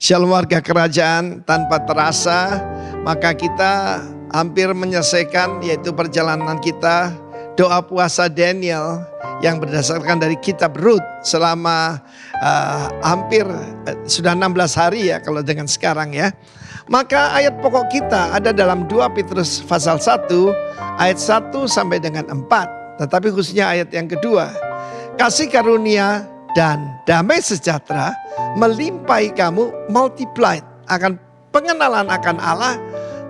Shalom warga kerajaan, tanpa terasa maka kita hampir menyelesaikan yaitu perjalanan kita doa puasa Daniel yang berdasarkan dari kitab Rut selama hampir sudah 16 hari ya kalau dengan sekarang ya. Maka ayat pokok kita ada dalam 2 Petrus pasal 1 ayat 1 sampai dengan 4. Tetapi khususnya ayat yang kedua. Kasih karunia dan damai sejahtera melimpahi kamu, multiplied, akan pengenalan akan Allah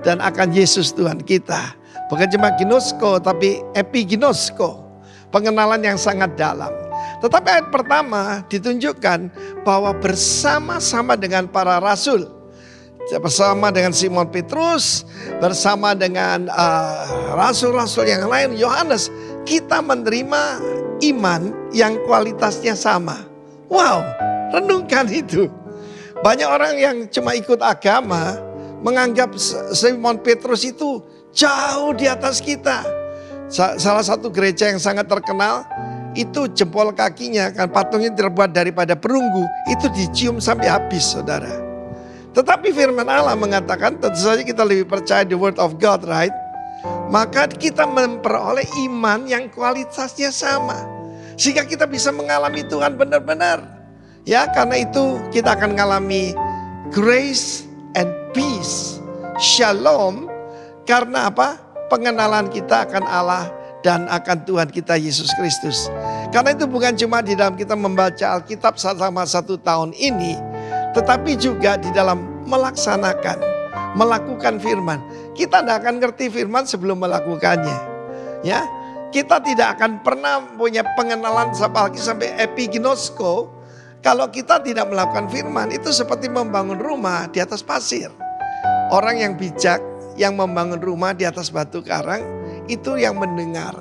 dan akan Yesus Tuhan kita. Bukan cuma ginosko tapi epiginosko, pengenalan yang sangat dalam. Tetapi ayat pertama ditunjukkan bahwa bersama-sama dengan para rasul, bersama dengan Simon Petrus, bersama dengan rasul-rasul yang lain, Yohanes, kita menerima iman yang kualitasnya sama. Wow, renungkan itu. Banyak orang yang cuma ikut agama menganggap Simon Petrus itu jauh di atas kita. Salah satu gereja yang sangat terkenal itu jempol kakinya kan patungnya terbuat daripada perunggu, itu dicium sampai habis, saudara. Tetapi firman Allah mengatakan tentu saja kita lebih percaya the word of God, right? Maka kita memperoleh iman yang kualitasnya sama. Sehingga kita bisa mengalami Tuhan benar-benar. Ya, karena itu kita akan mengalami grace and peace. Shalom. Karena apa? Pengenalan kita akan Allah dan akan Tuhan kita Yesus Kristus. Karena itu bukan cuma di dalam kita membaca Alkitab selama 1 tahun ini, tetapi juga di dalam melaksanakan, melakukan firman. Kita tidak akan ngerti firman sebelum melakukannya. Ya, kita tidak akan pernah punya pengenalan sampai epiginosko kalau kita tidak melakukan firman. Itu seperti membangun rumah di atas pasir. Orang yang bijak yang membangun rumah di atas batu karang itu yang mendengar,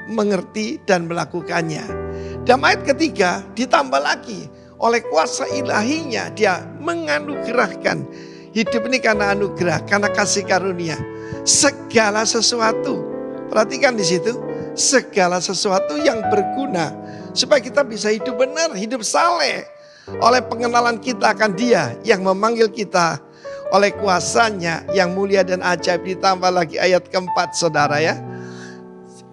mengerti dan melakukannya. Dan ayat ketiga ditambah lagi oleh kuasa ilahinya dia menganugerahkan hidup ini karena anugerah, karena kasih karunia. Segala sesuatu, perhatikan di situ, segala sesuatu yang berguna supaya kita bisa hidup benar, hidup saleh oleh pengenalan kita akan Dia yang memanggil kita oleh kuasanya yang mulia dan ajaib. Ditambah lagi ayat keempat, saudara ya.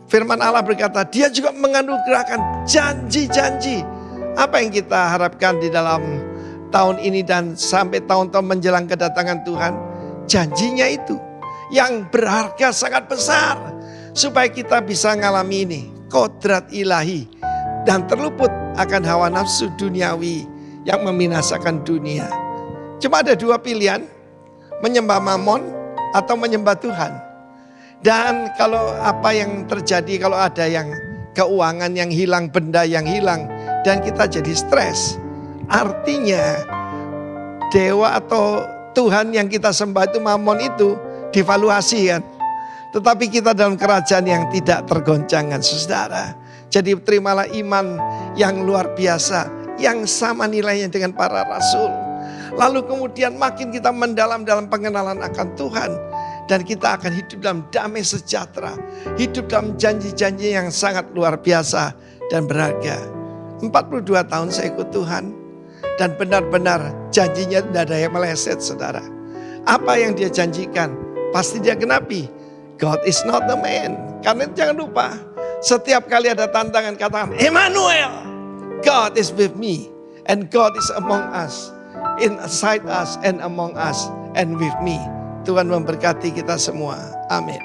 Firman Allah berkata, Dia juga menganugerahkan janji-janji. Apa yang kita harapkan di dalam tahun ini dan sampai tahun-tahun menjelang kedatangan Tuhan? Janjinya itu yang berharga sangat besar. Supaya kita bisa ngalami ini, kodrat ilahi. Dan terluput akan hawa nafsu duniawi yang membinasakan dunia. Cuma ada 2 pilihan, menyembah Mamon atau menyembah Tuhan. Dan kalau apa yang terjadi, kalau ada yang keuangan yang hilang, benda yang hilang, dan kita jadi stres, artinya dewa atau Tuhan yang kita sembah itu, Mamon itu divaluasi kan. Tetapi kita dalam kerajaan yang tidak tergoncangkan, saudara. Jadi terimalah iman yang luar biasa, yang sama nilainya dengan para rasul. Lalu kemudian makin kita mendalam dalam pengenalan akan Tuhan. Dan kita akan hidup dalam damai sejahtera. Hidup dalam janji-janji yang sangat luar biasa dan berharga. 42 tahun saya ikut Tuhan. Dan benar-benar janjinya tidak ada yang meleset, saudara. Apa yang Dia janjikan pasti Dia genapi. God is not a man. Karena jangan lupa, setiap kali ada tantangan katakan Emmanuel, God is with me and God is among us, inside us and among us and with me. Tuhan memberkati kita semua. Amin.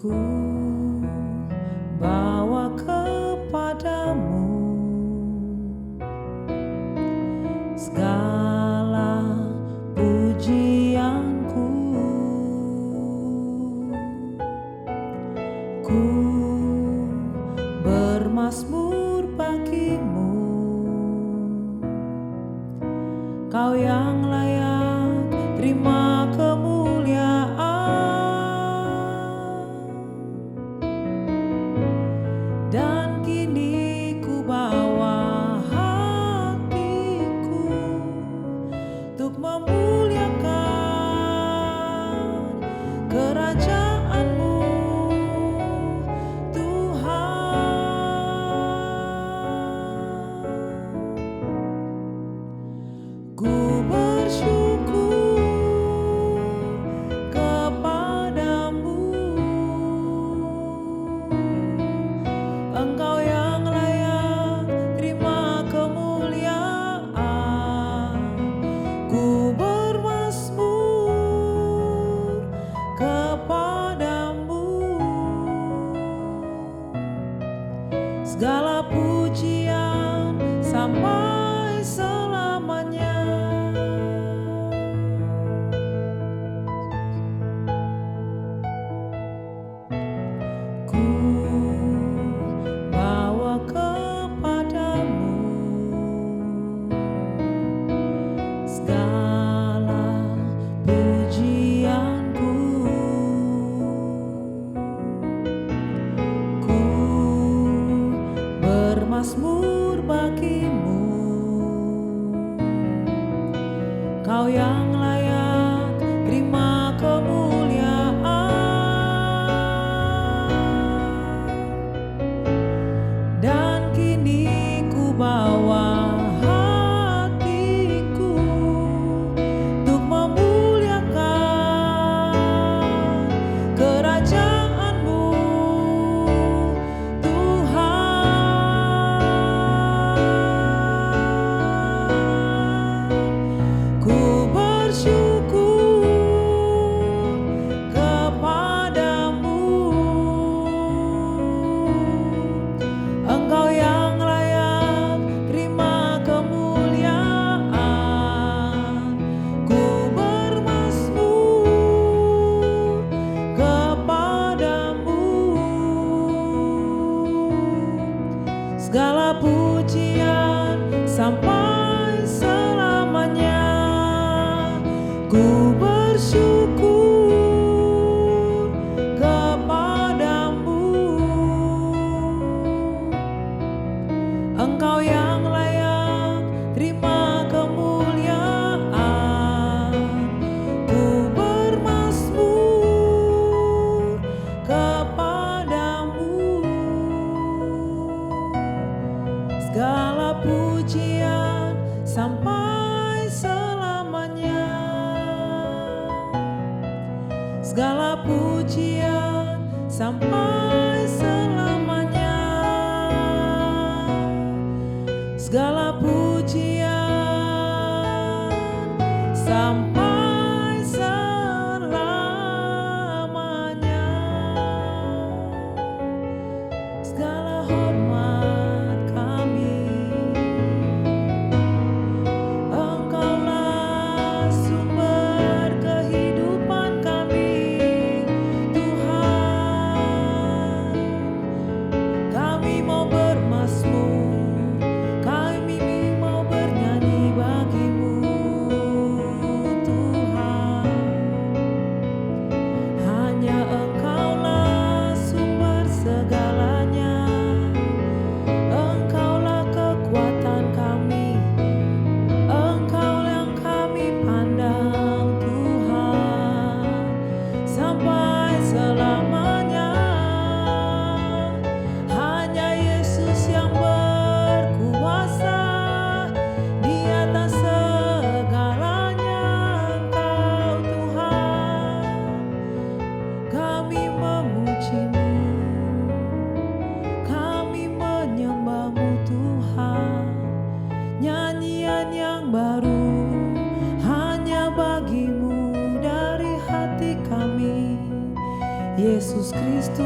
ku bawa kepadamu segala pujianku. Ku bermazmur bagimu, Kau yang layak terima kemuliaan. Dan kini ku bawa hatiku untuk memuliakan kerajaan-Mu, Tuhan. Ku bersyukur kepadamu, Engkau yang layak terima kemuliaan. Ku bermazmur kepadamu, segala pujian sampai selamanya. Ku bawa kepadamu segala pujianku. Ku bermazmur bagimu, Kau yang layak terima kemuliaan. Dan kini ku bawa hatiku untuk memuliakan kerajaan-Mu, Tuhan. Ku bersyukur kepadamu, Engkau yang layak terima kemuliaan. Ku bermazmur kepadamu, segala pujian sampai selamanya. Ku bersyukur kepadamu, Engkau yang layak terima kemuliaan. Ku bermazmur kepadamu, segala pujian sampai selamanya. Segala pujian sampai selamanya. Segala pujian sampai selamanya. Segala hormat kami, Engkaulah sumber kehidupan kami, Tuhan.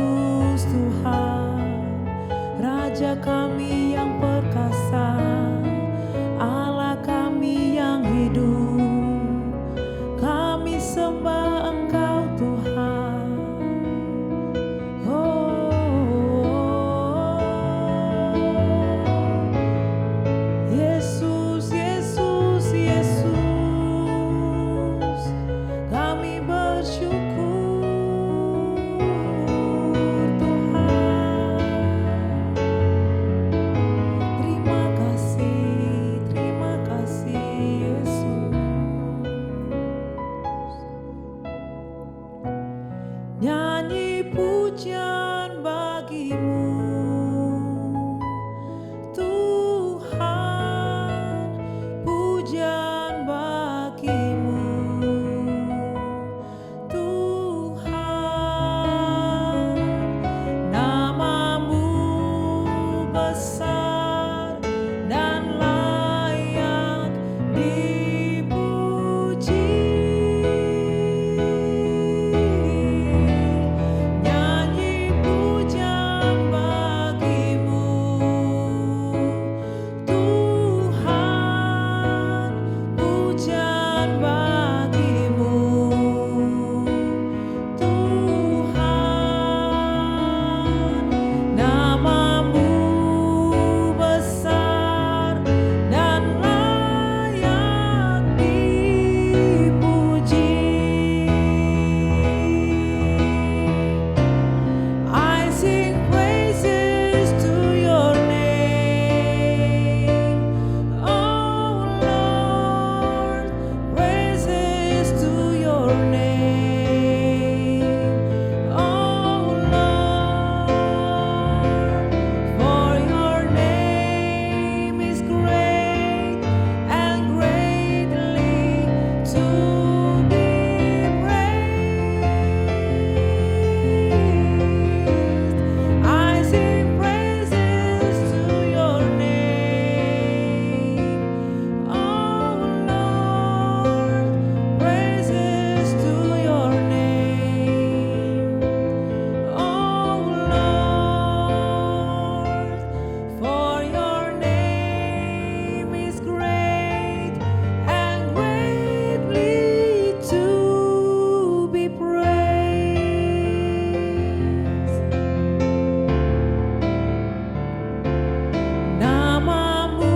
Yesus Tuhan, Raja kami yang perkasa, Allah kami yang hidup, kami sembah Engkau Tuhan. Yesus, Yesus, Yesus, kami bersyukur Tuhan. Terima kasih Yesus. Nyanyi pujian bagimu Tuhan, pujian bagimu Tuhan, namamu besar dan layak dipuji. Nyanyi pujian bagimu Tuhan, pujian bagimu Tuhan, namamu besar dan layak dipuji. I sing praises to your name, oh Lord, praises to your name, oh Lord, for your name is great and greatly to be praised. I sing praises to your name, oh Lord, praises to your name, oh Lord, for your name is great and greatly to be praised. Namamu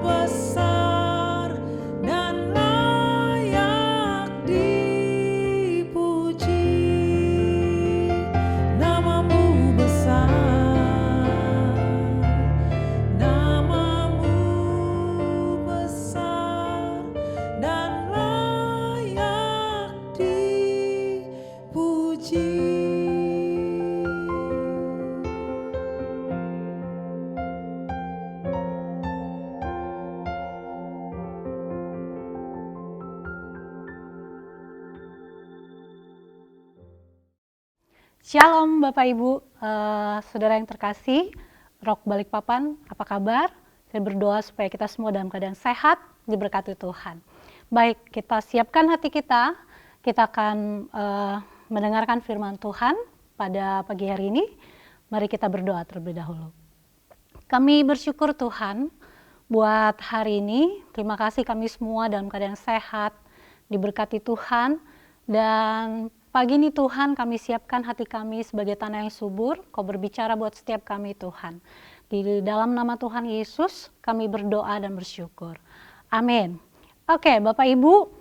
besar dan layak dipuji. Namamu besar, namamu besar dan layak dipuji. Shalom Bapak Ibu, saudara yang terkasih, Rock Balikpapan, apa kabar? Saya berdoa supaya kita semua dalam keadaan sehat, diberkati Tuhan. Baik, kita siapkan hati kita akan mendengarkan firman Tuhan pada pagi hari ini. Mari kita berdoa terlebih dahulu. Kami bersyukur Tuhan buat hari ini, terima kasih kami semua dalam keadaan sehat, diberkati Tuhan, dan pagi ini Tuhan kami siapkan hati kami sebagai tanah yang subur, Kau berbicara buat setiap kami Tuhan. Di dalam nama Tuhan Yesus kami berdoa dan bersyukur. Amin. Oke Bapak Ibu,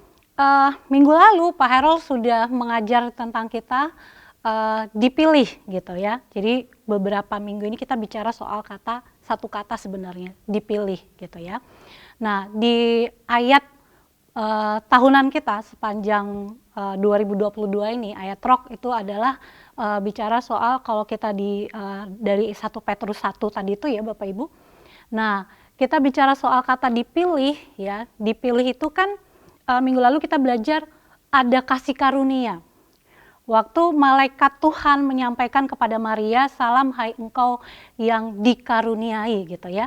minggu lalu Pak Harold sudah mengajar tentang kita dipilih gitu ya. Jadi beberapa minggu ini kita bicara soal satu kata sebenarnya, dipilih gitu ya. Nah di ayat tahunan kita sepanjang 2022 ini, ayat rock itu adalah bicara soal kalau kita dari 1 Petrus 1 tadi itu ya Bapak Ibu. Nah kita bicara soal kata dipilih ya, dipilih itu kan minggu lalu kita belajar ada kasih karunia. Waktu malaikat Tuhan menyampaikan kepada Maria, salam hai engkau yang dikaruniai gitu ya.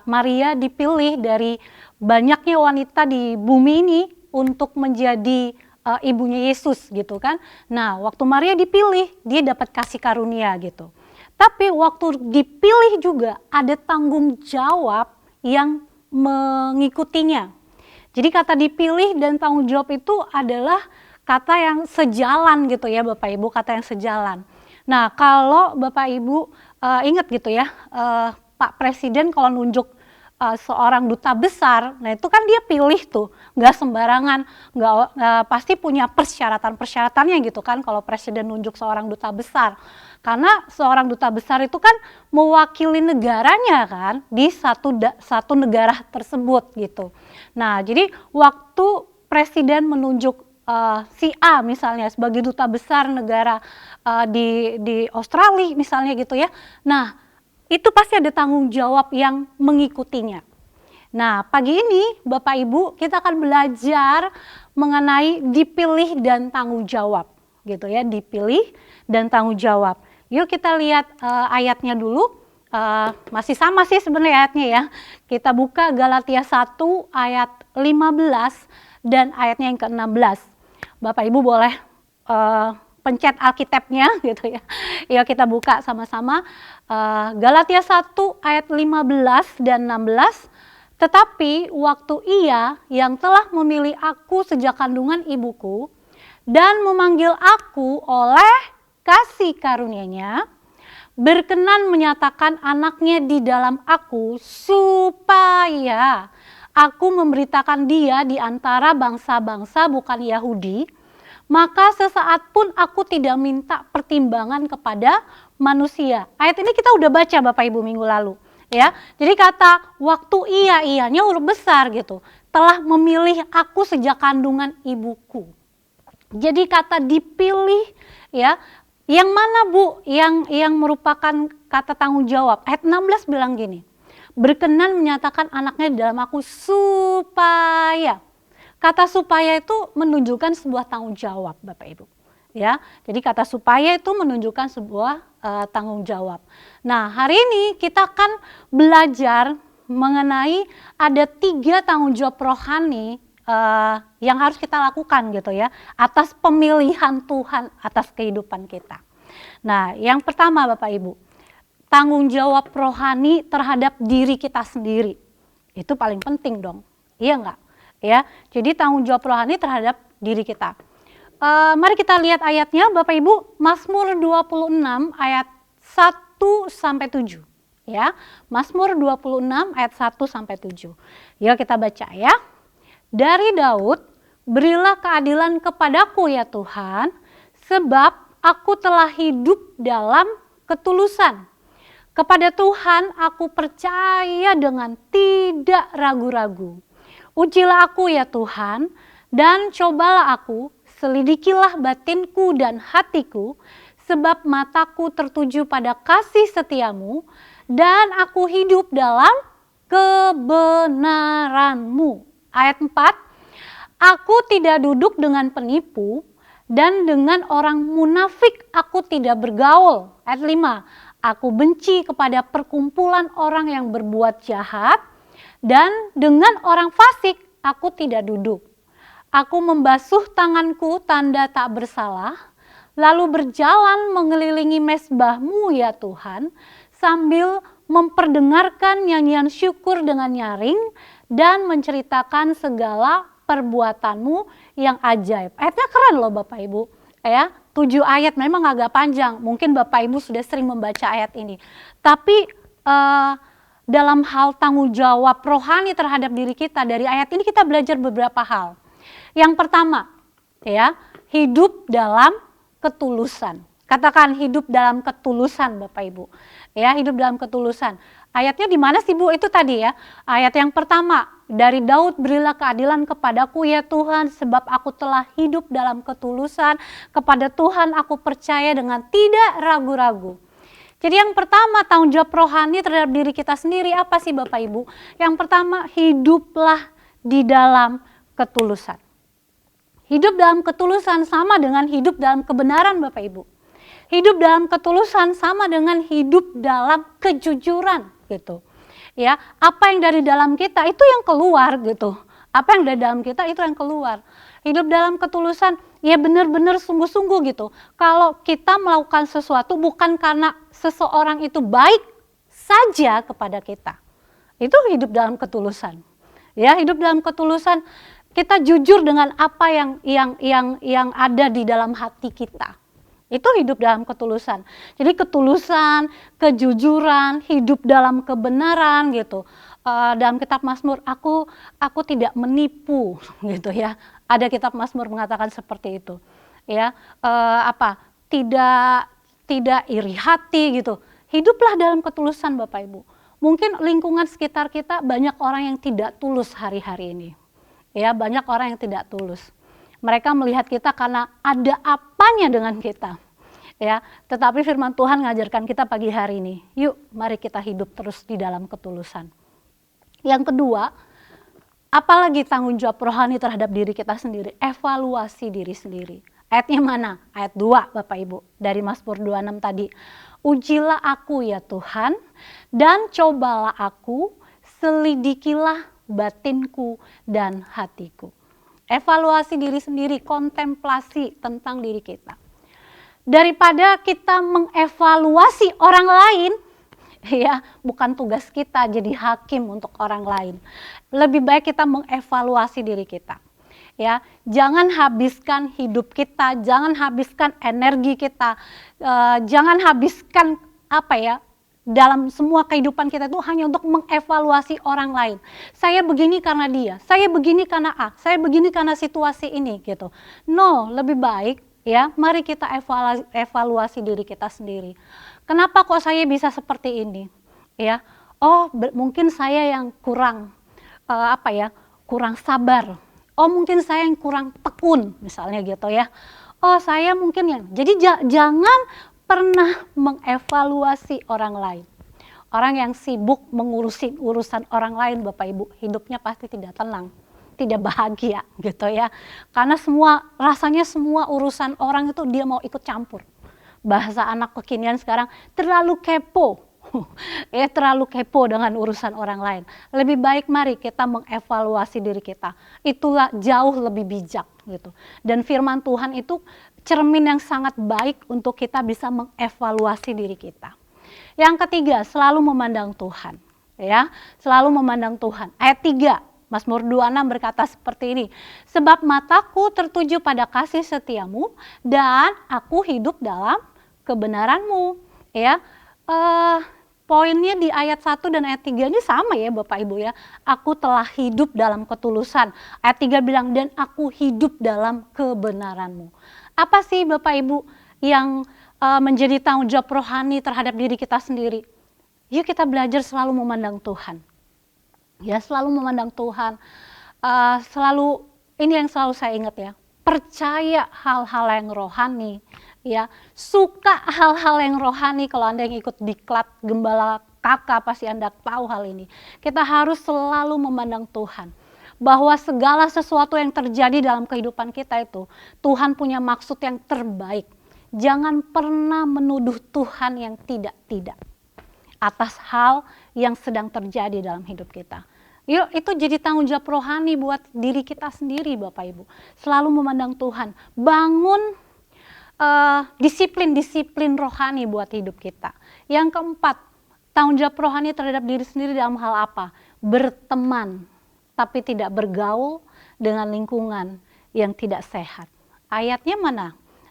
Maria dipilih dari banyaknya wanita di bumi ini untuk menjadi ibunya Yesus gitu kan. Nah, waktu Maria dipilih, dia dapat kasih karunia gitu. Tapi waktu dipilih juga ada tanggung jawab yang mengikutinya. Jadi kata dipilih dan tanggung jawab itu adalah kata yang sejalan gitu ya Bapak Ibu, kata yang sejalan. Nah, kalau Bapak Ibu ingat gitu ya, Pak Presiden kalau nunjuk seorang duta besar, nah itu kan dia pilih tuh, nggak sembarangan, nggak pasti punya persyaratan-persyaratannya gitu kan kalau presiden nunjuk seorang duta besar. Karena seorang duta besar itu kan mewakili negaranya kan di satu negara tersebut gitu. Nah, jadi waktu presiden menunjuk si A misalnya sebagai duta besar negara di Australia misalnya gitu ya. Nah, itu pasti ada tanggung jawab yang mengikutinya. Nah, pagi ini Bapak Ibu kita akan belajar mengenai dipilih dan tanggung jawab gitu ya, dipilih dan tanggung jawab. Yuk kita lihat ayatnya dulu. Masih sama sih sebenarnya ayatnya ya. Kita buka Galatia 1 ayat 15 dan ayatnya yang ke-16. Bapak Ibu boleh pencet Alkitabnya gitu ya. Yuk kita buka sama-sama Galatia 1 ayat 15 dan 16. Tetapi waktu Ia yang telah memilih aku sejak kandungan ibuku dan memanggil aku oleh kasih karunia-Nya, berkenan menyatakan anaknya di dalam aku supaya aku memberitakan dia di antara bangsa-bangsa bukan Yahudi, maka sesaat pun aku tidak minta pertimbangan kepada manusia. Ayat ini kita udah baca Bapak Ibu minggu lalu ya. Jadi kata waktu ianya huruf besar gitu. Telah memilih aku sejak kandungan ibuku. Jadi kata dipilih ya. Yang mana Bu? Yang merupakan kata tanggung jawab. Ayat 16 bilang gini. Berkenan menyatakan anaknya di dalam aku supaya. Kata supaya itu menunjukkan sebuah tanggung jawab Bapak Ibu. Ya, jadi kata supaya itu menunjukkan sebuah tanggung jawab. Nah, hari ini kita akan belajar mengenai ada 3 tanggung jawab rohani yang harus kita lakukan gitu ya, atas pemilihan Tuhan atas kehidupan kita. Nah, yang pertama Bapak Ibu, tanggung jawab rohani terhadap diri kita sendiri. Itu paling penting dong, iya enggak? Ya, jadi tanggung jawab rohani terhadap diri kita. Mari kita lihat ayatnya Bapak Ibu, Mazmur 26 ayat 1 sampai 7 ya. Mazmur 26 ayat 1 sampai 7. Yuk kita baca ya. Dari Daud, berilah keadilan kepadaku ya Tuhan, sebab aku telah hidup dalam ketulusan. Kepada Tuhan aku percaya dengan tidak ragu-ragu. Ujilah aku ya Tuhan, dan cobalah aku, selidikilah batinku dan hatiku, sebab mataku tertuju pada kasih setiamu, dan aku hidup dalam kebenaranmu. Ayat 4, aku tidak duduk dengan penipu, dan dengan orang munafik aku tidak bergaul. Ayat 5, aku benci kepada perkumpulan orang yang berbuat jahat, dan dengan orang fasik aku tidak duduk. Aku membasuh tanganku tanda tak bersalah, lalu berjalan mengelilingi mezbahmu ya Tuhan, sambil memperdengarkan nyanyian syukur dengan nyaring dan menceritakan segala perbuatanmu yang ajaib. Ayatnya keren loh Bapak Ibu. Ya, 7 ayat memang agak panjang. Mungkin Bapak Ibu sudah sering membaca ayat ini. Tapi dalam hal tanggung jawab rohani terhadap diri kita, dari ayat ini kita belajar beberapa hal. Yang pertama, ya, hidup dalam ketulusan. Katakan hidup dalam ketulusan Bapak Ibu. Ya, hidup dalam ketulusan. Ayatnya di mana sih Bu? Itu tadi ya. Ayat yang pertama, dari Daud, berilah keadilan kepadaku ya Tuhan, sebab aku telah hidup dalam ketulusan. Kepada Tuhan aku percaya dengan tidak ragu-ragu. Jadi yang pertama, tanggung jawab rohani terhadap diri kita sendiri apa sih Bapak Ibu? Yang pertama, hiduplah di dalam ketulusan. Hidup dalam ketulusan sama dengan hidup dalam kebenaran Bapak Ibu. Hidup dalam ketulusan sama dengan hidup dalam kejujuran gitu. Ya, apa yang dari dalam kita itu yang keluar gitu. Apa yang dari dalam kita itu yang keluar. Hidup dalam ketulusan, ya benar-benar sungguh-sungguh gitu. Kalau kita melakukan sesuatu bukan karena seseorang itu baik saja kepada kita. Itu hidup dalam ketulusan. Ya, hidup dalam ketulusan, kita jujur dengan apa yang ada di dalam hati kita. Itu hidup dalam ketulusan. Jadi ketulusan, kejujuran, hidup dalam kebenaran gitu. Dalam kitab Mazmur, aku tidak menipu gitu ya. Ada kitab Mazmur mengatakan seperti itu. Ya, tidak iri hati gitu. Hiduplah dalam ketulusan Bapak Ibu. Mungkin lingkungan sekitar kita banyak orang yang tidak tulus hari-hari ini. Ya, banyak orang yang tidak tulus. Mereka melihat kita karena ada apanya dengan kita. Ya, tetapi firman Tuhan mengajarkan kita pagi hari ini, yuk mari kita hidup terus di dalam ketulusan. Yang kedua, apalagi tanggung jawab rohani terhadap diri kita sendiri, evaluasi diri sendiri. Ayatnya mana? Ayat 2 Bapak Ibu, dari Mazmur 26 tadi. Ujilah aku ya Tuhan, dan cobalah aku, selidikilah batinku dan hatiku. Evaluasi diri sendiri, kontemplasi tentang diri kita. Daripada kita mengevaluasi orang lain, ya bukan tugas kita jadi hakim untuk orang lain. Lebih baik kita mengevaluasi diri kita. Ya, jangan habiskan hidup kita, jangan habiskan energi kita, jangan habiskan dalam semua kehidupan kita itu hanya untuk mengevaluasi orang lain. Saya begini karena dia, saya begini karena A, saya begini karena situasi ini gitu. No, lebih baik ya, mari kita evaluasi diri kita sendiri. Kenapa kok saya bisa seperti ini? Ya, mungkin saya yang kurang kurang sabar. Oh, mungkin saya yang kurang tekun misalnya gitu ya. Oh, saya mungkin yang. Jadi jangan pernah mengevaluasi orang lain. Orang yang sibuk mengurusi urusan orang lain Bapak Ibu, hidupnya pasti tidak tenang, tidak bahagia gitu ya. Karena rasanya semua urusan orang itu dia mau ikut campur. Bahasa anak kekinian sekarang terlalu kepo. Ya, terlalu kepo dengan urusan orang lain. Lebih baik mari kita mengevaluasi diri kita. Itulah jauh lebih bijak gitu. Dan firman Tuhan itu cermin yang sangat baik untuk kita bisa mengevaluasi diri kita. Yang ketiga, selalu memandang Tuhan. Ya, selalu memandang Tuhan. Ayat 3, Mazmur 26 berkata seperti ini. Sebab mataku tertuju pada kasih setiamu dan aku hidup dalam kebenaranmu. Ya, poinnya di ayat 1 dan ayat 3 ini sama ya Bapak Ibu ya. Aku telah hidup dalam ketulusan. Ayat 3 bilang dan aku hidup dalam kebenaranmu. Apa sih Bapak Ibu yang menjadi tanggung jawab rohani terhadap diri kita sendiri? Yuk kita belajar selalu memandang Tuhan. Ya, selalu memandang Tuhan. Ini yang selalu saya ingat ya. Percaya hal-hal yang rohani. Ya, suka hal-hal yang rohani. Kalau Anda yang ikut diklat gembala kakak pasti Anda tahu hal ini. Kita harus selalu memandang Tuhan. Bahwa segala sesuatu yang terjadi dalam kehidupan kita itu Tuhan punya maksud yang terbaik. Jangan pernah menuduh Tuhan yang tidak-tidak atas hal yang sedang terjadi dalam hidup kita. Yuk, itu jadi tanggung jawab rohani buat diri kita sendiri Bapak Ibu. Selalu memandang Tuhan. Bangun disiplin-disiplin rohani buat hidup kita. Yang keempat, tanggung jawab rohani terhadap diri sendiri dalam hal apa? Berteman, tapi tidak bergaul dengan lingkungan yang tidak sehat. Ayatnya mana?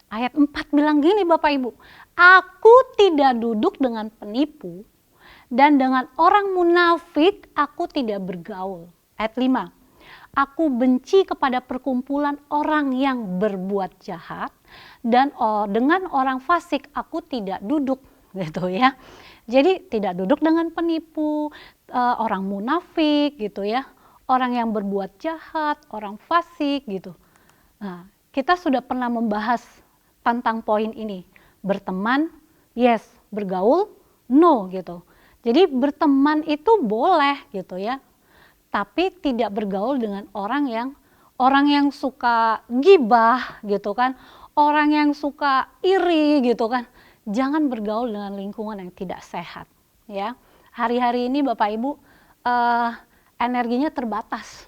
Ayat 4 bilang gini Bapak Ibu. Aku tidak duduk dengan penipu dan dengan orang munafik aku tidak bergaul. Ayat 5. Aku benci kepada perkumpulan orang yang berbuat jahat dan dengan orang fasik aku tidak duduk gitu ya. Jadi tidak duduk dengan penipu, orang munafik gitu ya. Orang yang berbuat jahat, orang fasik gitu. Nah, kita sudah pernah membahas tentang poin ini. Berteman, yes. Bergaul, no gitu. Jadi berteman itu boleh gitu ya. Tapi tidak bergaul dengan orang yang suka gibah gitu kan. Orang yang suka iri gitu kan. Jangan bergaul dengan lingkungan yang tidak sehat ya. Hari-hari ini Bapak Ibu energinya terbatas.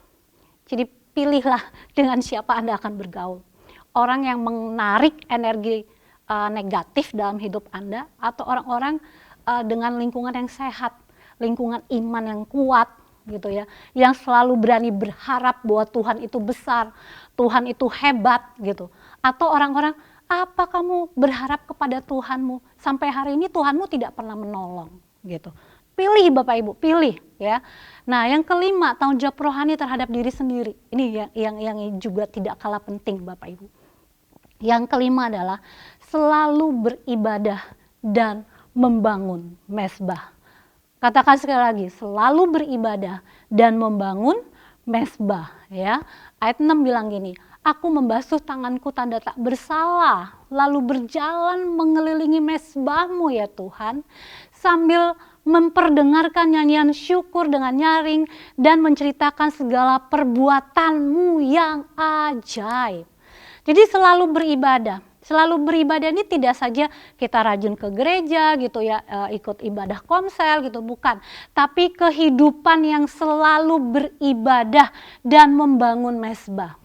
Jadi pilihlah dengan siapa Anda akan bergaul. Orang yang menarik energi negatif dalam hidup Anda, atau orang-orang dengan lingkungan yang sehat, lingkungan iman yang kuat gitu ya, yang selalu berani berharap bahwa Tuhan itu besar, Tuhan itu hebat gitu. Atau orang-orang, apa kamu berharap kepada Tuhanmu sampai hari ini Tuhanmu tidak pernah menolong gitu. Pilih Bapak Ibu, pilih ya. Nah, yang kelima, tanggung jawab rohani terhadap diri sendiri. Ini yang juga tidak kalah penting Bapak Ibu. Yang kelima adalah selalu beribadah dan membangun mezbah. Katakan sekali lagi, selalu beribadah dan membangun mezbah ya. Ayat 6 bilang gini, aku membasuh tanganku tanda tak bersalah, lalu berjalan mengelilingi mezbahmu ya Tuhan, sambil memperdengarkan nyanyian syukur dengan nyaring dan menceritakan segala perbuatanmu yang ajaib. Jadi selalu beribadah. Selalu beribadah ini tidak saja kita rajin ke gereja gitu ya, ikut ibadah komsel gitu, bukan. Tapi kehidupan yang selalu beribadah dan membangun mezbah.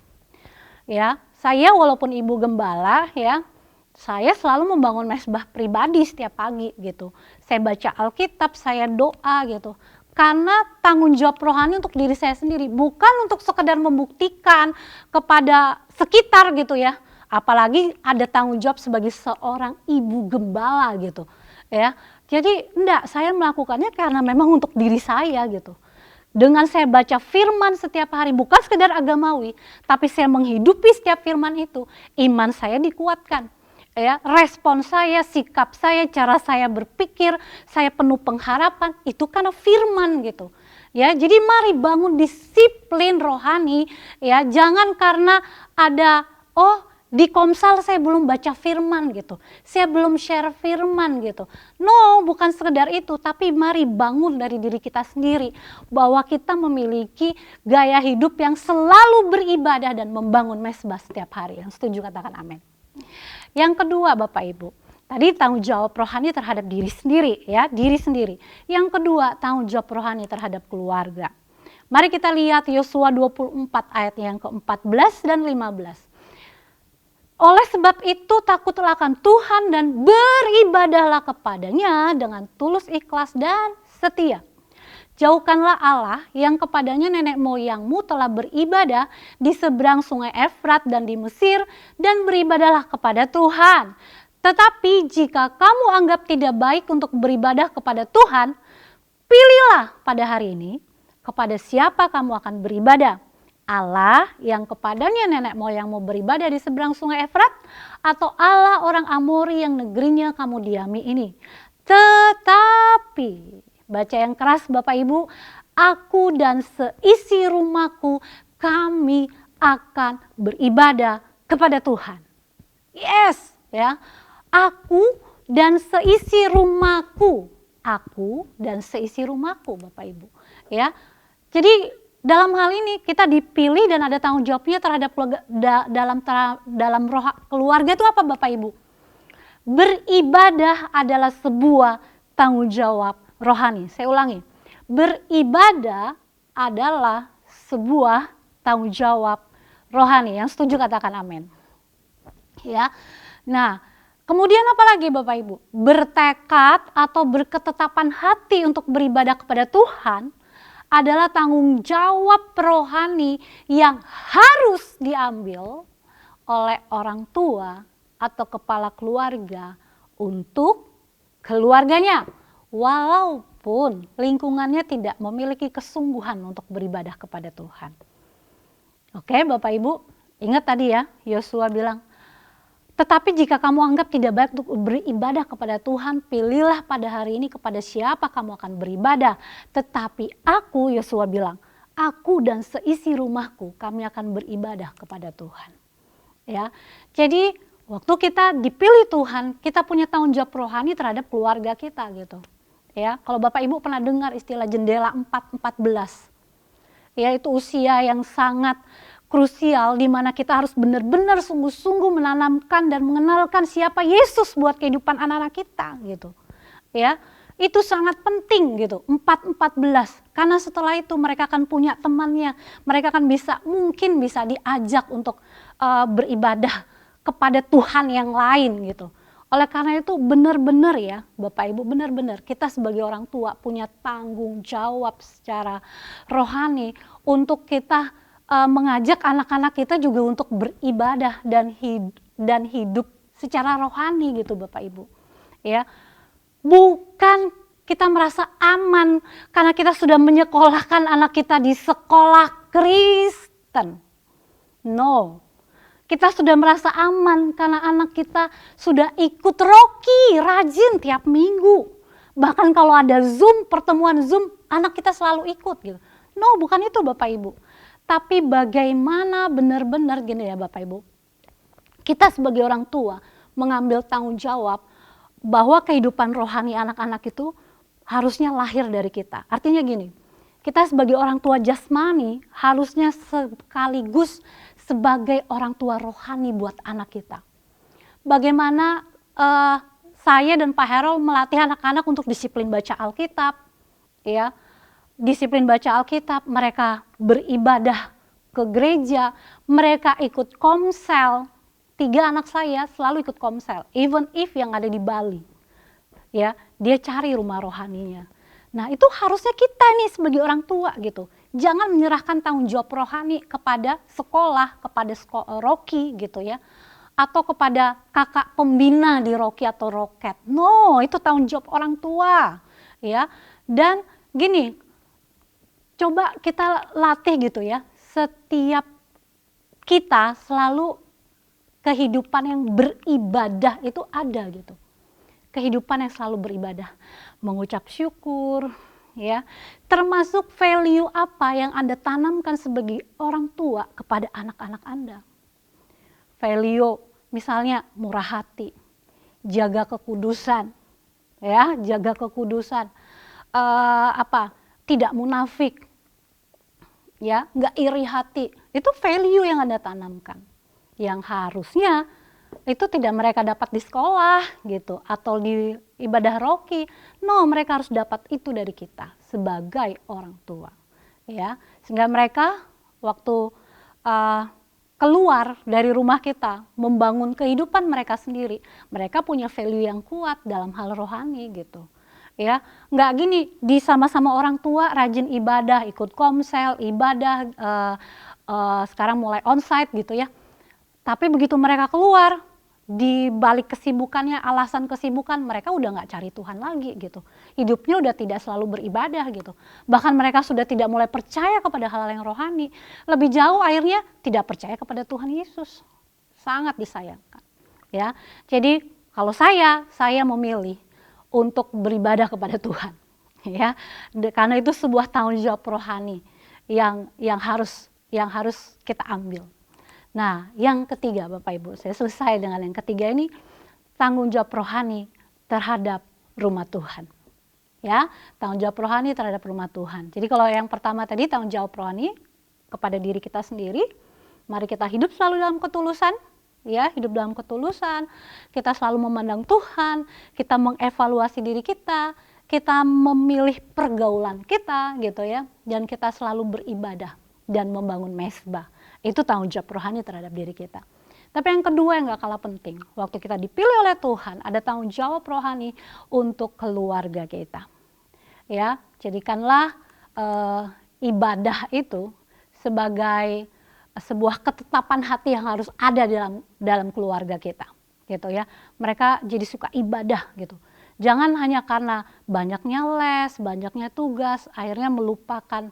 Ya, saya walaupun ibu gembala ya, saya selalu membangun mezbah pribadi setiap pagi gitu. Saya baca Alkitab, saya doa gitu. Karena tanggung jawab rohani untuk diri saya sendiri, bukan untuk sekedar membuktikan kepada sekitar gitu ya. Apalagi ada tanggung jawab sebagai seorang ibu gembala gitu ya. Jadi enggak, saya melakukannya karena memang untuk diri saya gitu. Dengan saya baca firman setiap hari, bukan sekedar agamawi, tapi saya menghidupi setiap firman itu, iman saya dikuatkan. Ya, respon saya, sikap saya, cara saya berpikir, saya penuh pengharapan, itu karena firman gitu. Ya, jadi mari bangun disiplin rohani ya, jangan karena ada di Komsel saya belum baca firman gitu, saya belum share firman gitu. No, bukan sekedar itu, tapi mari bangun dari diri kita sendiri bahwa kita memiliki gaya hidup yang selalu beribadah dan membangun mezbah setiap hari. Yang setuju katakan amin. Yang kedua Bapak Ibu, tadi tanggung jawab rohani terhadap diri sendiri ya, diri sendiri. Yang kedua, tanggung jawab rohani terhadap keluarga. Mari kita lihat Yosua 24 ayat yang ke-14 dan 15. Oleh sebab itu takutlah akan Tuhan dan beribadahlah kepadanya dengan tulus ikhlas dan setia. Jauhkanlah Allah yang kepadanya nenek moyangmu telah beribadah di seberang sungai Efrat dan di Mesir, dan beribadahlah kepada Tuhan. Tetapi jika kamu anggap tidak baik untuk beribadah kepada Tuhan, pilihlah pada hari ini kepada siapa kamu akan beribadah. Allah yang kepadanya nenek moyangmu beribadah di seberang sungai Efrat, atau Allah orang Amori yang negerinya kamu diami ini. Tetapi baca yang keras Bapak Ibu, aku dan seisi rumahku kami akan beribadah kepada Tuhan. Yes, ya. Aku dan seisi rumahku. Aku dan seisi rumahku Bapak Ibu. Ya. Jadi dalam hal ini kita dipilih dan ada tanggung jawabnya terhadap keluarga, dalam roh keluarga itu apa Bapak Ibu? Beribadah adalah sebuah tanggung jawab rohani. Saya ulangi, beribadah adalah sebuah tanggung jawab rohani. Yang setuju katakan amin. Ya, nah kemudian apa lagi Bapak Ibu? Bertekad atau berketetapan hati untuk beribadah kepada Tuhan adalah tanggung jawab rohani yang harus diambil oleh orang tua atau kepala keluarga untuk keluarganya. Walaupun lingkungannya tidak memiliki kesungguhan untuk beribadah kepada Tuhan. Oke Bapak Ibu, ingat tadi ya, Yosua bilang, tetapi jika kamu anggap tidak baik untuk beribadah kepada Tuhan, pilihlah pada hari ini kepada siapa kamu akan beribadah. Tetapi aku, Yosua bilang, aku dan seisi rumahku kami akan beribadah kepada Tuhan. Ya, jadi waktu kita dipilih Tuhan, kita punya tanggung jawab rohani terhadap keluarga kita gitu. Ya, kalau Bapak Ibu pernah dengar istilah jendela 4-14, yaitu usia yang sangat krusial di mana kita harus benar-benar sungguh-sungguh menanamkan dan mengenalkan siapa Yesus buat kehidupan anak-anak kita gitu. Ya, itu sangat penting gitu. 4-14. Karena setelah itu mereka akan punya temannya, mereka akan mungkin bisa diajak untuk beribadah kepada Tuhan yang lain gitu. Oleh karena itu benar-benar ya Bapak Ibu, benar-benar kita sebagai orang tua punya tanggung jawab secara rohani untuk kita mengajak anak-anak kita juga untuk beribadah dan hidup secara rohani gitu Bapak Ibu. Ya. Bukan kita merasa aman karena kita sudah menyekolahkan anak kita di sekolah Kristen. No. Kita sudah merasa aman karena anak kita sudah ikut Rocky rajin tiap minggu. Bahkan kalau ada Zoom, pertemuan Zoom, anak kita selalu ikut gitu. No, bukan itu Bapak Ibu. Tapi bagaimana benar-benar gini ya Bapak Ibu. Kita sebagai orang tua mengambil tanggung jawab bahwa kehidupan rohani anak-anak itu harusnya lahir dari kita. Artinya gini, kita sebagai orang tua jasmani harusnya sekaligus sebagai orang tua rohani buat anak kita. Bagaimana saya dan Pak Herol melatih anak-anak untuk disiplin baca Alkitab, ya, disiplin baca Alkitab, mereka beribadah ke gereja, mereka ikut komsel. 3 anak saya selalu ikut komsel, even if yang ada di Bali, ya, dia cari rumah rohaninya. Nah itu harusnya kita nih sebagai orang tua gitu. Jangan menyerahkan tanggung jawab rohani kepada sekolah, kepada Rocky gitu ya. Atau kepada kakak pembina di Rocky atau Roket. No, itu tanggung jawab orang tua. Ya. Dan gini, coba kita latih gitu ya. Setiap kita selalu kehidupan yang beribadah itu ada gitu. Kehidupan yang selalu beribadah, mengucap syukur, ya, termasuk value apa yang Anda tanamkan sebagai orang tua kepada anak-anak Anda. Value misalnya murah hati, jaga kekudusan, ya, jaga kekudusan, tidak munafik, ya, nggak iri hati. Itu value yang Anda tanamkan, yang harusnya itu tidak mereka dapat di sekolah gitu atau di ibadah Rocky. No, mereka harus dapat itu dari kita sebagai orang tua, ya, sehingga mereka waktu keluar dari rumah kita membangun kehidupan mereka sendiri, mereka punya value yang kuat dalam hal rohani gitu, ya. Nggak gini, di sama-sama orang tua rajin ibadah, ikut komsel, ibadah, sekarang mulai onsite gitu ya. Tapi begitu mereka keluar, di balik kesibukannya, alasan kesibukan, mereka udah nggak cari Tuhan lagi gitu. Hidupnya udah tidak selalu beribadah gitu. Bahkan mereka sudah tidak mulai percaya kepada hal yang rohani. Lebih jauh akhirnya tidak percaya kepada Tuhan Yesus. Sangat disayangkan. Ya, jadi kalau saya memilih untuk beribadah kepada Tuhan. Ya, karena itu sebuah tanggung jawab rohani yang harus kita ambil. Nah, yang ketiga Bapak Ibu, saya selesai dengan yang ketiga ini, tanggung jawab rohani terhadap rumah Tuhan. Ya, tanggung jawab rohani terhadap rumah Tuhan. Jadi kalau yang pertama tadi tanggung jawab rohani kepada diri kita sendiri, mari kita hidup selalu dalam ketulusan, ya, hidup dalam ketulusan. Kita selalu memandang Tuhan, kita mengevaluasi diri kita memilih pergaulan kita gitu ya, dan kita selalu beribadah dan membangun mezbah. Itu tanggung jawab rohani terhadap diri kita. Tapi yang kedua yang gak kalah penting, waktu kita dipilih oleh Tuhan, ada tanggung jawab rohani untuk keluarga kita. Ya, jadikanlah ibadah itu sebagai sebuah ketetapan hati yang harus ada dalam keluarga kita, gitu ya. Mereka jadi suka ibadah gitu. Jangan hanya karena banyaknya les, banyaknya tugas, akhirnya melupakan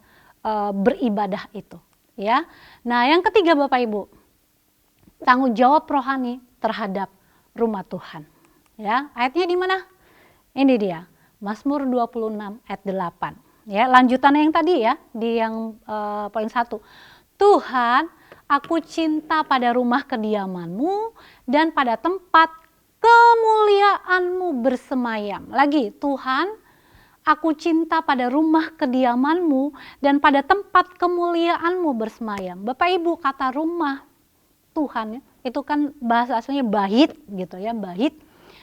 beribadah itu. Ya, nah yang ketiga Bapak Ibu, tanggung jawab rohani terhadap rumah Tuhan. Ya, ayatnya di mana? Ini dia, Mazmur 26 ayat 8. Ya, lanjutannya yang tadi ya, di yang poin 1. Tuhan, aku cinta pada rumah kediaman-Mu dan pada tempat kemuliaan-Mu bersemayam. Lagi, Tuhan, aku cinta pada rumah kediaman-Mu dan pada tempat kemuliaan-Mu bersemayam. Bapak Ibu, kata rumah Tuhan itu kan bahasa aslinya bait gitu ya, bait.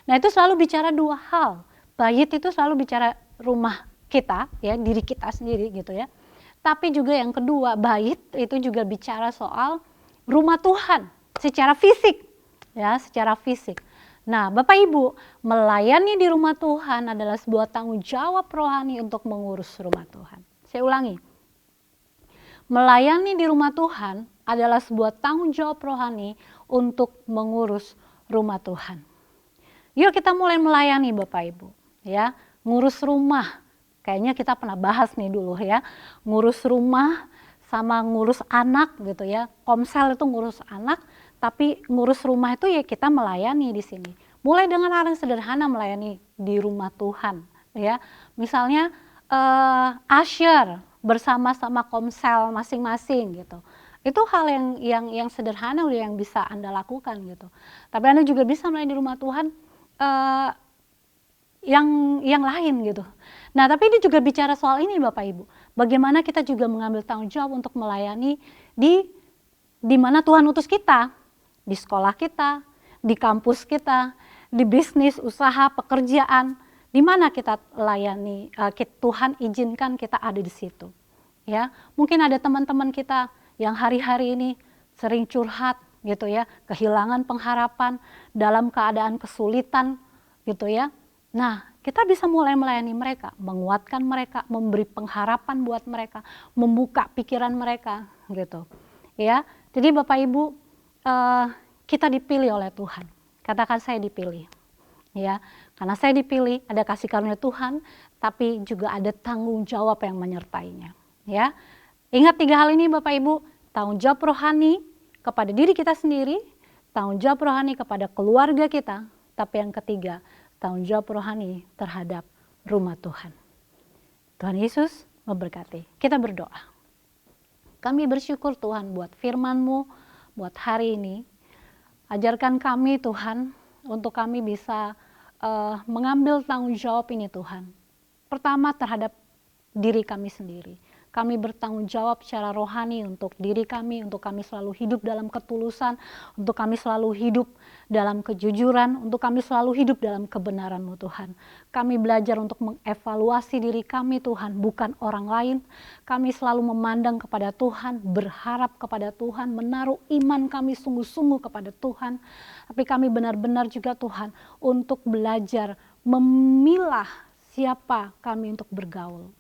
Nah itu selalu bicara dua hal. Bait itu selalu bicara rumah kita, ya, diri kita sendiri gitu ya. Tapi juga yang kedua, bait itu juga bicara soal rumah Tuhan secara fisik, ya, secara fisik. Nah, Bapak Ibu, melayani di rumah Tuhan adalah sebuah tanggung jawab rohani untuk mengurus rumah Tuhan. Saya ulangi, melayani di rumah Tuhan adalah sebuah tanggung jawab rohani untuk mengurus rumah Tuhan. Yuk kita mulai melayani Bapak Ibu, ya, ngurus rumah. Kayaknya kita pernah bahas nih dulu ya, ngurus rumah sama ngurus anak gitu ya. Komsel itu ngurus anak, tapi ngurus rumah itu ya kita melayani di sini. Mulai dengan hal yang sederhana melayani di rumah Tuhan, ya. Misalnya usher bersama-sama komsel masing-masing gitu. Itu hal yang sederhana udah yang bisa Anda lakukan gitu. Tapi Anda juga bisa melayani di rumah Tuhan yang lain gitu. Nah, tapi ini juga bicara soal ini Bapak Ibu. Bagaimana kita juga mengambil tanggung jawab untuk melayani di mana Tuhan utus kita, di sekolah kita, di kampus kita, di bisnis, usaha, pekerjaan, di mana kita layani, Tuhan izinkan kita ada di situ. Ya, mungkin ada teman-teman kita yang hari-hari ini sering curhat gitu ya, kehilangan pengharapan dalam keadaan kesulitan gitu ya. Nah, kita bisa mulai melayani mereka, menguatkan mereka, memberi pengharapan buat mereka, membuka pikiran mereka gitu. Ya, jadi Bapak Ibu, kita dipilih oleh Tuhan. Katakan saya dipilih. Ya, karena saya dipilih, ada kasih karunia Tuhan, tapi juga ada tanggung jawab yang menyertainya. Ya, ingat 3 hal ini Bapak Ibu, tanggung jawab rohani kepada diri kita sendiri, tanggung jawab rohani kepada keluarga kita, tapi yang ketiga, tanggung jawab rohani terhadap rumah Tuhan. Tuhan Yesus memberkati. Kita berdoa. Kami bersyukur Tuhan buat firman-Mu, buat hari ini. Ajarkan kami Tuhan, untuk kami bisa mengambil tanggung jawab ini Tuhan. Pertama terhadap diri kami sendiri. Kami bertanggung jawab secara rohani untuk diri kami, untuk kami selalu hidup dalam ketulusan, untuk kami selalu hidup dalam kejujuran, untuk kami selalu hidup dalam kebenaran-Mu Tuhan. Kami belajar untuk mengevaluasi diri kami Tuhan, bukan orang lain. Kami selalu memandang kepada Tuhan, berharap kepada Tuhan, menaruh iman kami sungguh-sungguh kepada Tuhan. Tapi kami benar-benar juga Tuhan untuk belajar memilah siapa kami untuk bergaul.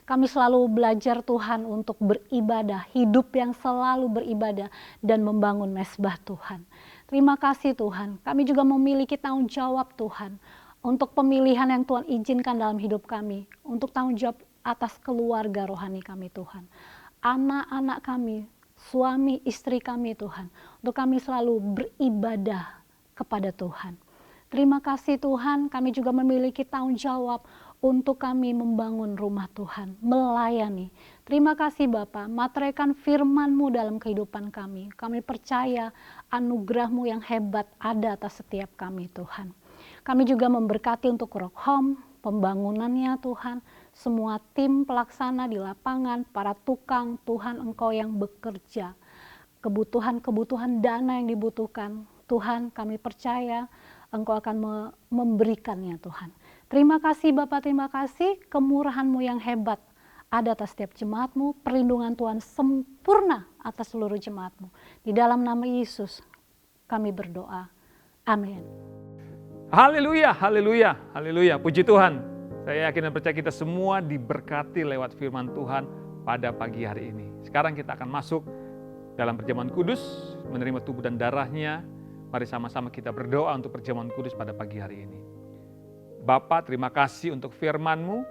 Kami selalu belajar Tuhan untuk beribadah, hidup yang selalu beribadah dan membangun mezbah Tuhan. Terima kasih Tuhan, kami juga memiliki tanggung jawab Tuhan untuk pemilihan yang Tuhan izinkan dalam hidup kami, untuk tanggung jawab atas keluarga rohani kami Tuhan. Anak-anak kami, suami, istri kami Tuhan, untuk kami selalu beribadah kepada Tuhan. Terima kasih Tuhan, kami juga memiliki tanggung jawab untuk kami membangun rumah Tuhan, melayani. Terima kasih Bapa, materaikan firman-Mu dalam kehidupan kami. Kami percaya anugerah-Mu yang hebat ada atas setiap kami Tuhan. Kami juga memberkati untuk Rock Home, pembangunannya Tuhan, semua tim pelaksana di lapangan, para tukang, Tuhan Engkau yang bekerja. Kebutuhan-kebutuhan dana yang dibutuhkan, Tuhan kami percaya Engkau akan memberikannya Tuhan. Terima kasih Bapak, terima kasih kemurahan-Mu yang hebat ada atas setiap jemaat-Mu, perlindungan Tuhan sempurna atas seluruh jemaat-Mu. Di dalam nama Yesus kami berdoa. Amin. Haleluya, haleluya, haleluya. Puji Tuhan. Saya yakin dan percaya kita semua diberkati lewat firman Tuhan pada pagi hari ini. Sekarang kita akan masuk dalam perjamuan kudus, menerima tubuh dan darahnya. Mari sama-sama kita berdoa untuk perjamuan kudus pada pagi hari ini. Bapa, terima kasih untuk firman-Mu,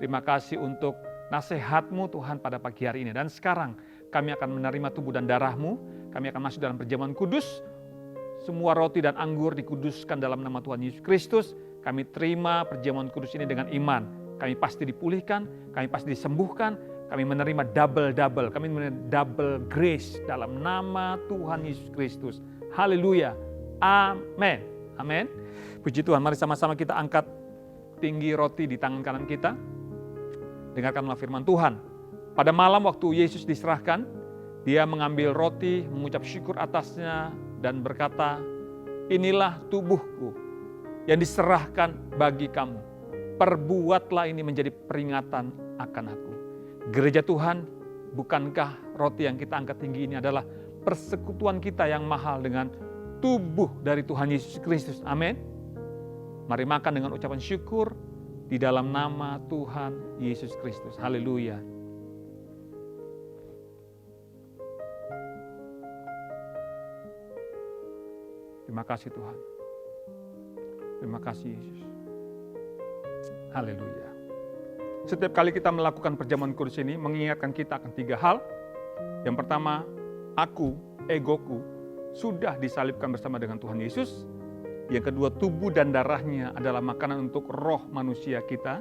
terima kasih untuk nasihat-Mu Tuhan pada pagi hari ini. Dan sekarang kami akan menerima tubuh dan darah-Mu, kami akan masuk dalam perjamuan kudus. Semua roti dan anggur dikuduskan dalam nama Tuhan Yesus Kristus. Kami terima perjamuan kudus ini dengan iman. Kami pasti dipulihkan, kami pasti disembuhkan, kami menerima double-double, kami menerima double grace dalam nama Tuhan Yesus Kristus. Haleluya, amin, amin. Puji Tuhan, mari sama-sama kita angkat tinggi roti di tangan kanan kita. Dengarkanlah firman Tuhan. Pada malam waktu Yesus diserahkan, dia mengambil roti, mengucap syukur atasnya, dan berkata, inilah tubuhku yang diserahkan bagi kamu. perbuatlah ini menjadi peringatan akan aku. Gereja Tuhan, bukankah roti yang kita angkat tinggi ini adalah persekutuan kita yang mahal dengan tubuh dari Tuhan Yesus Kristus. Amin. Mari makan dengan ucapan syukur di dalam nama Tuhan Yesus Kristus. Haleluya. Terima kasih Tuhan. Terima kasih Yesus. Haleluya. Setiap kali kita melakukan perjamuan kudus ini mengingatkan kita akan 3 hal. Yang pertama, aku, egoku, sudah disalibkan bersama dengan Tuhan Yesus. Yang kedua, tubuh dan darahnya adalah makanan untuk roh manusia kita.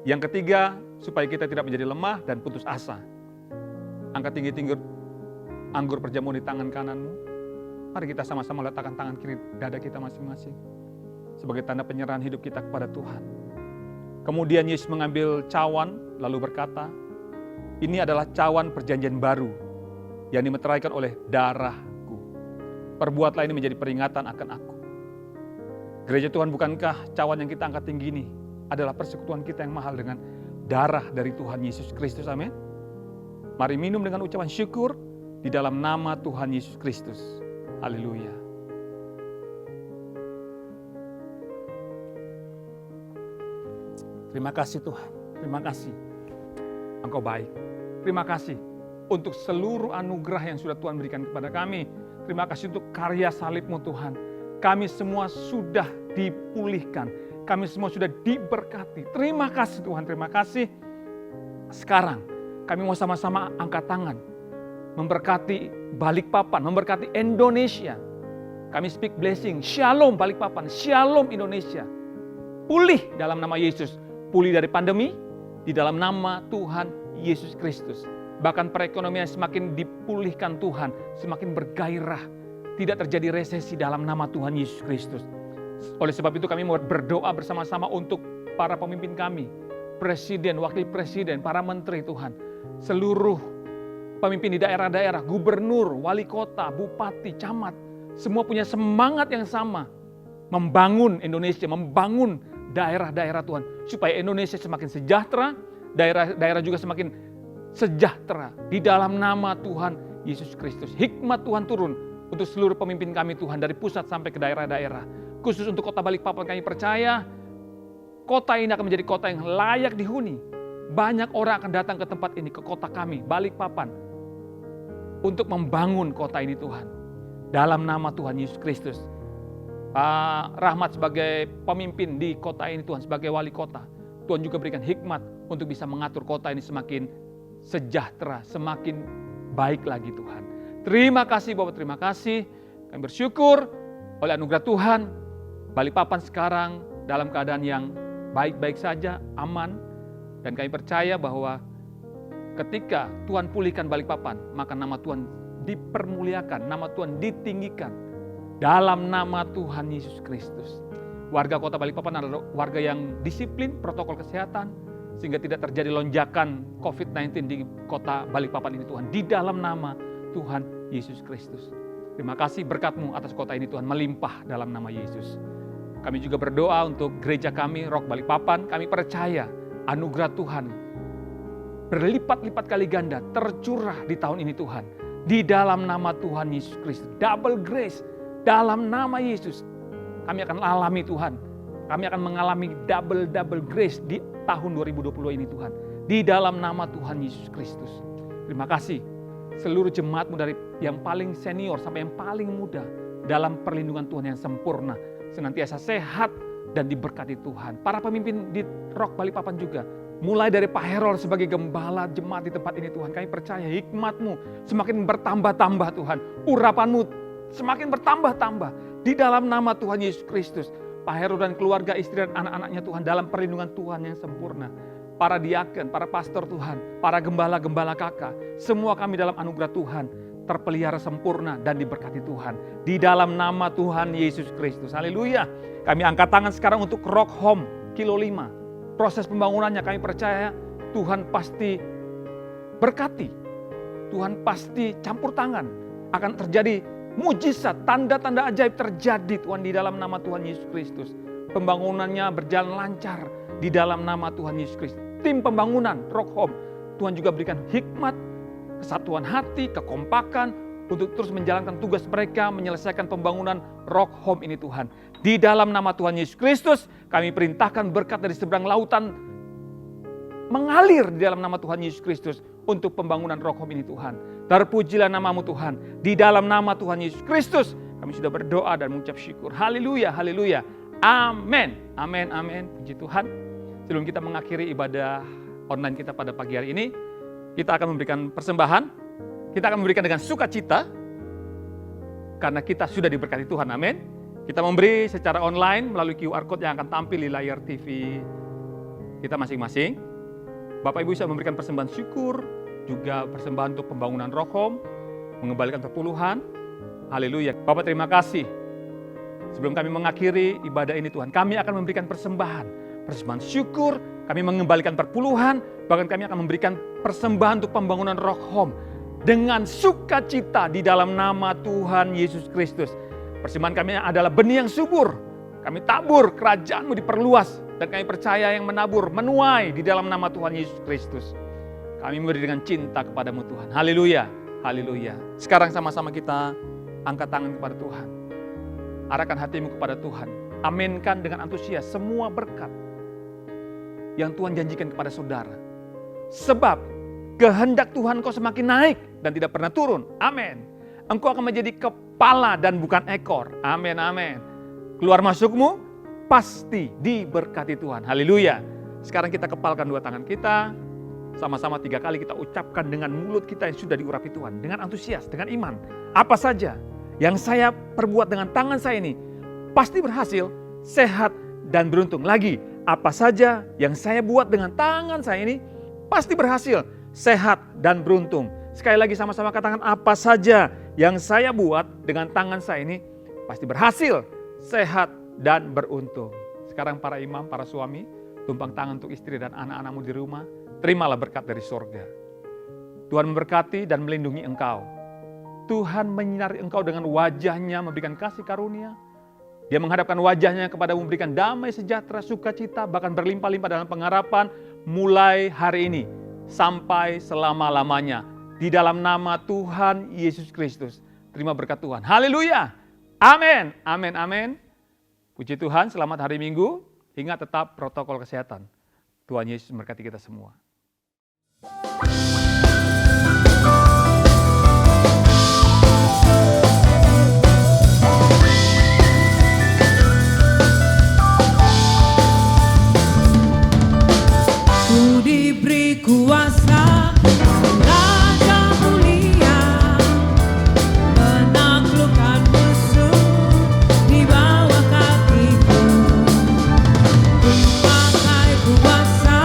Yang ketiga, supaya kita tidak menjadi lemah dan putus asa. Angkat tinggi-tinggi anggur perjamuan di tangan kananmu. Mari kita sama-sama letakkan tangan kiri dada kita masing-masing. Sebagai tanda penyerahan hidup kita kepada Tuhan. Kemudian Yesus mengambil cawan lalu berkata, ini adalah cawan perjanjian baru yang dimeteraikan oleh darahku. Perbuatlah ini menjadi peringatan akan aku. Gereja Tuhan, bukankah cawan yang kita angkat tinggi ini adalah persekutuan kita yang mahal dengan darah dari Tuhan Yesus Kristus. Amin. Mari minum dengan ucapan syukur di dalam nama Tuhan Yesus Kristus. Haleluya. Terima kasih Tuhan, terima kasih. Engkau baik. Terima kasih untuk seluruh anugerah yang sudah Tuhan berikan kepada kami. Terima kasih untuk karya salib-Mu Tuhan. Kami semua sudah dipulihkan. Kami semua sudah diberkati. Terima kasih Tuhan, terima kasih. Sekarang kami mau sama-sama angkat tangan. Memberkati Balikpapan, memberkati Indonesia. Kami speak blessing. Shalom Balikpapan, shalom Indonesia. Pulih dalam nama Yesus. Pulih dari pandemi di dalam nama Tuhan Yesus Kristus. Bahkan perekonomian semakin dipulihkan Tuhan, semakin bergairah. Tidak terjadi resesi dalam nama Tuhan Yesus Kristus. Oleh sebab itu kami mau berdoa bersama-sama untuk para pemimpin kami. Presiden, wakil presiden, para menteri Tuhan. Seluruh pemimpin di daerah-daerah, gubernur, wali kota, bupati, camat. Semua punya semangat yang sama. Membangun Indonesia, membangun daerah-daerah Tuhan. Supaya Indonesia semakin sejahtera, daerah-daerah juga semakin sejahtera. Di dalam nama Tuhan Yesus Kristus. Hikmat Tuhan turun untuk seluruh pemimpin kami Tuhan. Dari pusat sampai ke daerah-daerah. Khusus untuk kota Balikpapan kami percaya, kota ini akan menjadi kota yang layak dihuni. Banyak orang akan datang ke tempat ini, ke kota kami, Balikpapan. Untuk membangun kota ini Tuhan. Dalam nama Tuhan Yesus Kristus. Pak Rahmat sebagai pemimpin di kota ini Tuhan, sebagai wali kota. Tuhan juga berikan hikmat untuk bisa mengatur kota ini semakin sejahtera, semakin baik lagi Tuhan. Terima kasih Bapak, terima kasih. Kami bersyukur oleh anugerah Tuhan. Balikpapan sekarang dalam keadaan yang baik-baik saja, aman. Dan kami percaya bahwa ketika Tuhan pulihkan Balikpapan, maka nama Tuhan dipermuliakan, nama Tuhan ditinggikan. Dalam nama Tuhan Yesus Kristus. Warga kota Balikpapan adalah warga yang disiplin protokol kesehatan. Sehingga tidak terjadi lonjakan COVID-19 di kota Balikpapan ini Tuhan. Di dalam nama Tuhan Yesus Kristus. Terima kasih berkat-Mu atas kota ini Tuhan. Melimpah dalam nama Yesus. Kami juga berdoa untuk gereja kami, Rock Balikpapan. Kami percaya anugerah Tuhan berlipat-lipat kali ganda tercurah di tahun ini Tuhan. Di dalam nama Tuhan Yesus Kristus. Double grace. Dalam nama Yesus, kami akan alami Tuhan. Kami akan mengalami double grace di tahun 2020 ini Tuhan. Di dalam nama Tuhan Yesus Kristus. Terima kasih seluruh jemaat-Mu dari yang paling senior sampai yang paling muda. Dalam perlindungan Tuhan yang sempurna. Senantiasa sehat dan diberkati Tuhan. Para pemimpin di Rock Balikpapan juga. Mulai dari Pak Herol sebagai gembala jemaat di tempat ini Tuhan. Kami percaya hikmat-Mu semakin bertambah-tambah Tuhan. Urapan-Mu semakin bertambah-tambah di dalam nama Tuhan Yesus Kristus. Pak Heru dan keluarga, istri dan anak-anaknya Tuhan dalam perlindungan Tuhan yang sempurna. Para diaken, para pastor Tuhan, para gembala-gembala kakak, semua kami dalam anugerah Tuhan terpelihara sempurna dan diberkati Tuhan. Di dalam nama Tuhan Yesus Kristus. Haleluya. Kami angkat tangan sekarang untuk Rock Home Kilo 5. Proses pembangunannya kami percaya Tuhan pasti berkati. Tuhan pasti campur tangan. Akan terjadi mujizat, tanda-tanda ajaib terjadi Tuhan di dalam nama Tuhan Yesus Kristus. Pembangunannya berjalan lancar di dalam nama Tuhan Yesus Kristus. Tim pembangunan Rock Home, Tuhan juga berikan hikmat, kesatuan hati, kekompakan untuk terus menjalankan tugas mereka menyelesaikan pembangunan Rock Home ini Tuhan. Di dalam nama Tuhan Yesus Kristus, kami perintahkan berkat dari seberang lautan mengalir di dalam nama Tuhan Yesus Kristus untuk pembangunan Rock Home ini Tuhan. Terpujilah namamu Tuhan. Di dalam nama Tuhan Yesus Kristus, kami sudah berdoa dan mengucap syukur. Haleluya, haleluya. Amin, amin, amin. Puji Tuhan. Sebelum kita mengakhiri ibadah online kita pada pagi hari ini, kita akan memberikan persembahan. Kita akan memberikan dengan sukacita, karena kita sudah diberkati Tuhan, amin. Kita memberi secara online melalui QR Code yang akan tampil di layar TV kita masing-masing. Bapak Ibu bisa memberikan persembahan syukur, juga persembahan untuk pembangunan Rock Home, mengembalikan perpuluhan. Haleluya. Bapak terima kasih. Sebelum kami mengakhiri ibadah ini Tuhan, kami akan memberikan persembahan syukur, kami mengembalikan perpuluhan, bahkan kami akan memberikan persembahan untuk pembangunan Rock Home dengan sukacita di dalam nama Tuhan Yesus Kristus. Persembahan kami adalah benih yang subur. Kami tabur, kerajaan-Mu diperluas, dan kami percaya yang menabur, menuai di dalam nama Tuhan Yesus Kristus. Kami memberi dengan cinta kepadamu Tuhan. Haleluya, haleluya. Sekarang sama-sama kita angkat tangan kepada Tuhan. Arahkan hatimu kepada Tuhan. Aminkan dengan antusias semua berkat yang Tuhan janjikan kepada saudara. Sebab kehendak Tuhan kau semakin naik dan tidak pernah turun. Amin. Engkau akan menjadi kepala dan bukan ekor. Amin, amin. Keluar masukmu pasti diberkati Tuhan. Haleluya. Sekarang kita kepalkan dua tangan kita. Sama-sama 3 kali kita ucapkan dengan mulut kita yang sudah diurapi Tuhan. Dengan antusias, dengan iman. Apa saja yang saya perbuat dengan tangan saya ini pasti berhasil, sehat, dan beruntung. Lagi, apa saja yang saya buat dengan tangan saya ini pasti berhasil, sehat, dan beruntung. Sekali lagi sama-sama katakan, apa saja yang saya buat dengan tangan saya ini pasti berhasil, sehat, dan beruntung. Sekarang para imam, para suami, tumpang tangan untuk istri dan anak-anakmu di rumah. Terimalah berkat dari sorga. Tuhan memberkati dan melindungi engkau. Tuhan menyinari engkau dengan wajahnya, memberikan kasih karunia. Dia menghadapkan wajahnya kepada memberikan damai sejahtera, sukacita, bahkan berlimpah-limpah dalam pengharapan mulai hari ini sampai selama-lamanya. Di dalam nama Tuhan Yesus Kristus. Terima berkat Tuhan. Haleluya. Amin. Amin. Amin. Puji Tuhan, selamat hari Minggu. Ingat tetap protokol kesehatan. Tuhan Yesus memberkati kita semua. Ku diberi kuasa, raja mulia, menaklukkan musuh di bawah kakiku. Ku pakai kuasa,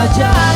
wajah